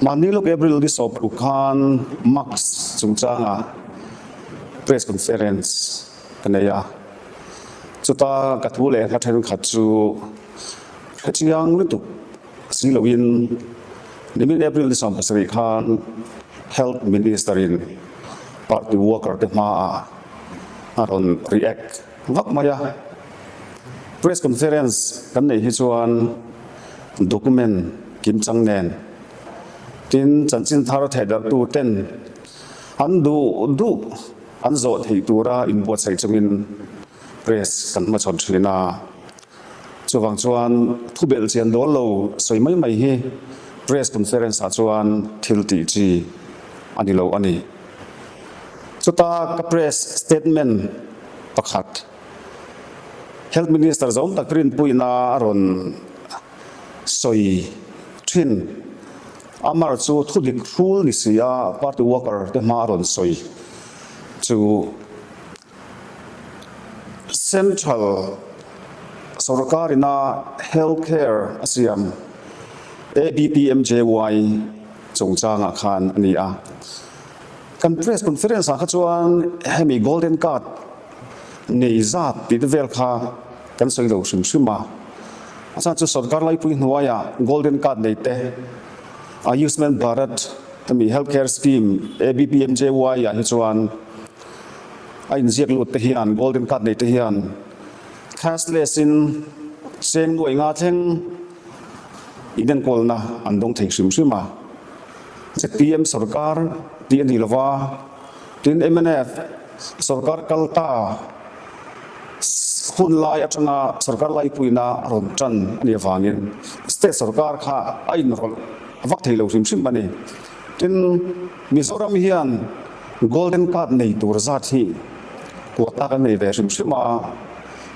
Manilok April this of Ukhan Max Chungchanga press conference kanaya chuta kathule khathen khachu chiang lutu silowin nimin April this of Sri Khan health minister in party worker te ma aron react vak maya press conference kan nei hi chuan document kim chang nen tin chanchin thar thedar tu ten an du an zo thei tura in bo chai chungin press kan ma chon thlina chuwang chuan thubel chian dol lo soi mai mai hi press conference a chuan thil ti chi ani lo ani chuta ka press statement pakhat health minister zom takrin puina aron soi thin amar chu thudik rule ni sia party worker te maron soi to central sarkarina healthcare asiam ABPMJY chungchanga khan ania kan press conference a chuan hemi golden card nei zat ti vel kha kan soi lo shima asa chu sarkar lai pui hnuaya golden card nei te Ayushman Bharat tami healthcare scheme ABPMJY ya hi chuan a in ziak lut te hian golden card nei te hian cashless in seng nuai nga thleng inen kolna andong thei shima PM sarkar ti ani lova tin MNF sarkar kalta hun lai atanga sarkar lai puina ron chan ani wangin state sarkar kha ain rol vak thei lo sim bani tin Mizoram hian golden card nei tur zat hi kota kan nei ve sim a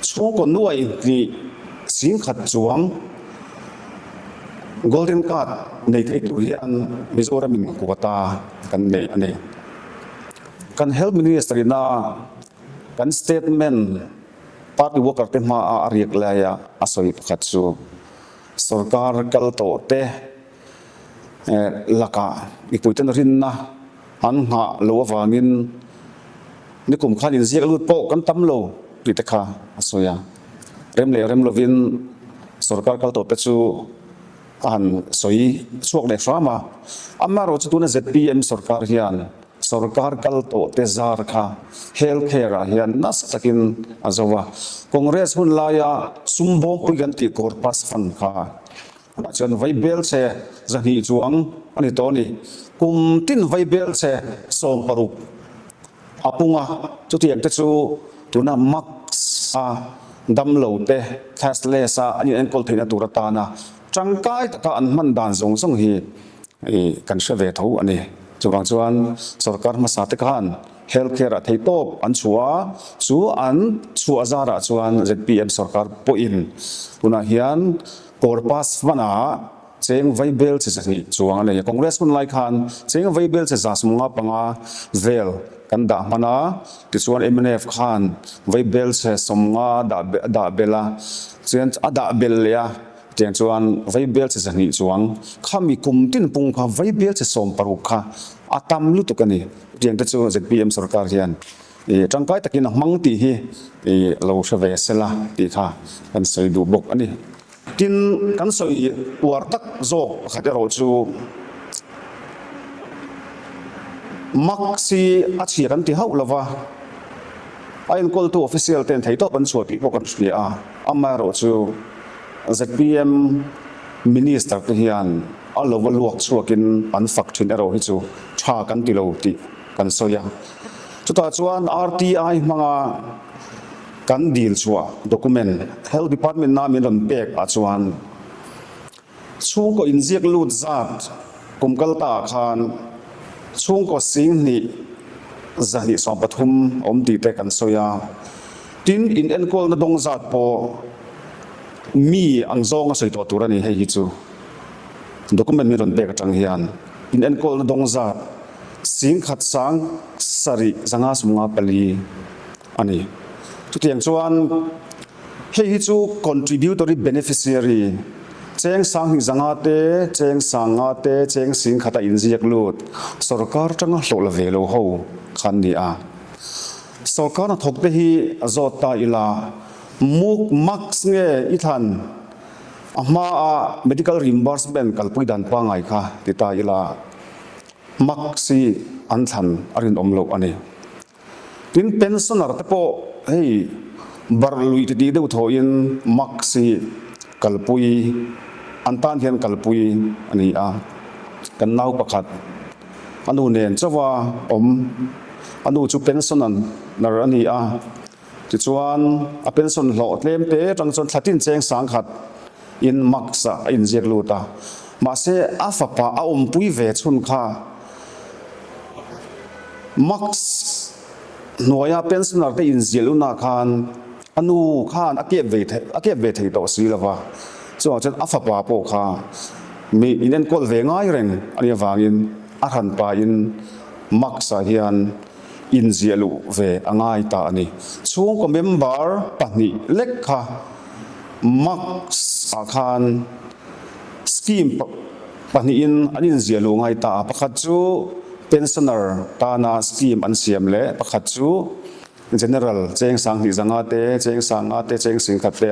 chu ko nuai ni sing khat chuang golden card nei thei tur hian Mizoram in kota kan nei ani kan health ministry na kan statement party worker te ma ariak laya asoi pakhat chu sarkar kal to te laka ipuiten rin na an nga lo awangin nikum khan in ziak lut po kan tam lo ti te kha asoya rem lovin sarkar kal to pe chu an soi chuak le frama amaro chu tuna ZPM sarkar hian sarkar kal to te zar kha healthcare hian nas takin azawa congress hun laya sumbo puiganti korpas fan kha chuan vaibel che zani chuang ani toni kum tin vaibel che som paruk apunga chutiak te chu tuna max a damlo te cashless a ani enkol theina turata na changkai ta an man dan zong zong hi kan shave tho ani chuwang chuan sarkar ma sa te khan healthcare thei top an chua chu an chua zara chuan ZPM sarkar po in tuna hian korpas wana cheng vaibel che zani chuang ane congress mun lai khan cheng vaibel che zasmunga panga vel kan da mana ti chuan MNF khan vaibel che somnga da bela chen ada bel ya tiang chuan vaibel che zani chuang khami kumtin pung kha vaibel che som paru kha atam lu to kani tiang te chu ZPM sarkar hian tangkai takin mang ti hi lo shave sela ti kha kan sei du bok ani tin kan soi war tak zo khatero chu maxi achi kan ti hau lova ain call to official ten thei to ban chuati ko kan shia amaro chu ZPM minister te hian alo luak chuakin an fak thin ero hi chu tha kan ti lo ti kan soya chuta chuan RTI manga kan deal chua document health department na min ron pek a chuan chung ko inziak lut zat kumkal ta khan chung ko sing ni zani som pathum om ti te kan soya tin in enkol na dong zat po mi ang zong a soi to turani hei hi chu document min ron pek atang hian in enkol na dong zat sing khat sang sari zanga sumunga pali ani tiang chuan hei hi chu contributory beneficiary cheng sang hi zangate cheng sangate cheng sing khata inziak lut sarkar tanga hlola velo ho khan ni a sarkar na thokte hi azota ila muk max nge ithan ama a medical reimbursement kalpui dan pa ngai kha tita ila maxi anthan arin omlo ani tin pensioner te po hei barlui ti deuh thoin maxi kalpui antan hian kalpui ani a kan nau pakhat anu nen chawa om anu chu pensionan nar ani a ti chuan a pension hlo tlem te tang chon thlatin cheng sang khat in maksa in jek luta ma se afapa a pui ve chun kha max noya pensioner te in zeluna khan anu khan akep ve thei to silawa so chen afapa po kha mi inen kol ve ngai reng ani wangin a ran pa in maksa hian in zelu ve angai ta ani chung ko member pani lekha max akhan scheme pani in anin zelu ngai ta pakhat chu pensioner ta na scheme an siam le pakhat chu general cheng sang ni zangate cheng sangate cheng sing khatte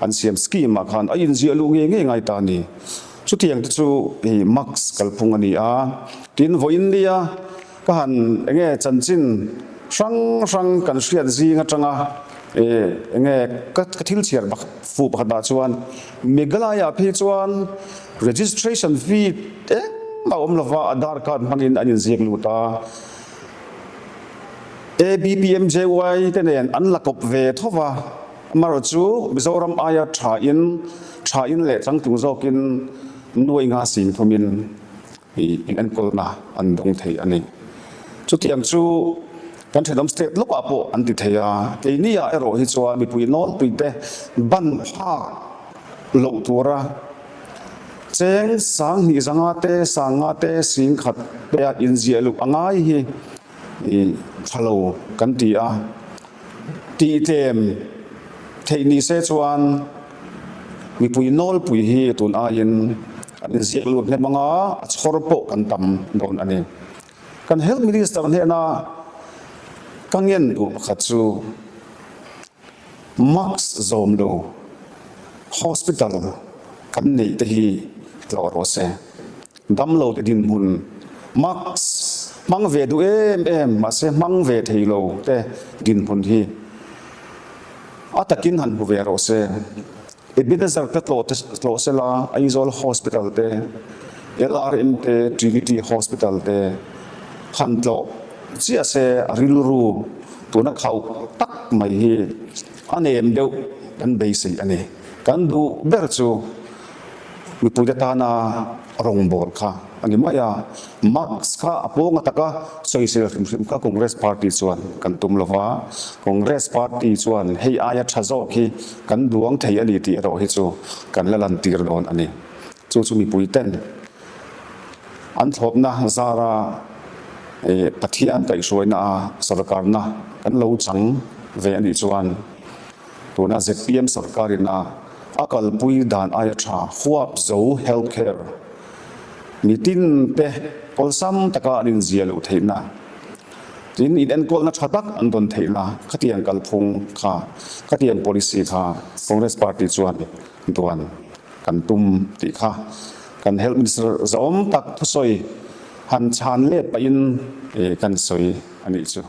an siam scheme akhan a in zelu nge ngai ta ni chu tiang chu hi max kalphung ani a tin vo india ka han enge chanchin sang kan hriat zinga tanga enge ka thil chiar bak fu pakhat ba chuan meghalaya phi chuan registration fee ma omlova aadhar card mangin anin ziak luta ABPMJY tenen an lakop ve thowa maro chu mizoram aya tha in le changtung zokin nuai nga sim thomin in an kolna an dong thei ani chu tiang chu kan thedam state lok apo an ti theya ke nia ero hi chuan mi pui nol tuite ban pha lo tura cheng sang ni zangate sangate sing khat te in zielu angai hi hello kan ti a ti tem thei ni se chuan mi pui nol pui hi tun a in an zielu ne manga chhorpo kan tam don ani kan health minister ne na kangen du khachu max zomlo hospital kan nei te hi tloro se damlo te din mun max mang ve du em ma se mang ve theilo te din mun hi atakin han hu ve ro se ebenezer te tlo se la aizol hospital te LRM te Trinity hospital te han tlo chia se rilru tuna khau tak mai hi anem deu kan basic ani kan du ber chu mi puja ta na rong bor kha ani maya max kha apong ataka social ka congress party chuan kan tum lova congress party chuan hei aya thazo khi kan duang thei ani ti ro hi chu kan lalan tir don ani chu chu mi pui ten an thop na zara pathian kai soina sarkar na kan lo chang ve ani chuan tuna ZPM sarkarina akal pui dan aya tha huap zo healthcare mitin te polsam taka anin zialu theina tin in en kol na thatak an don theina khatiang kalphung kha khatiang policy kha congress party chuan duan kan tum ti kha kan health minister zom tak thusoi han chan le pa in kan soi ani chu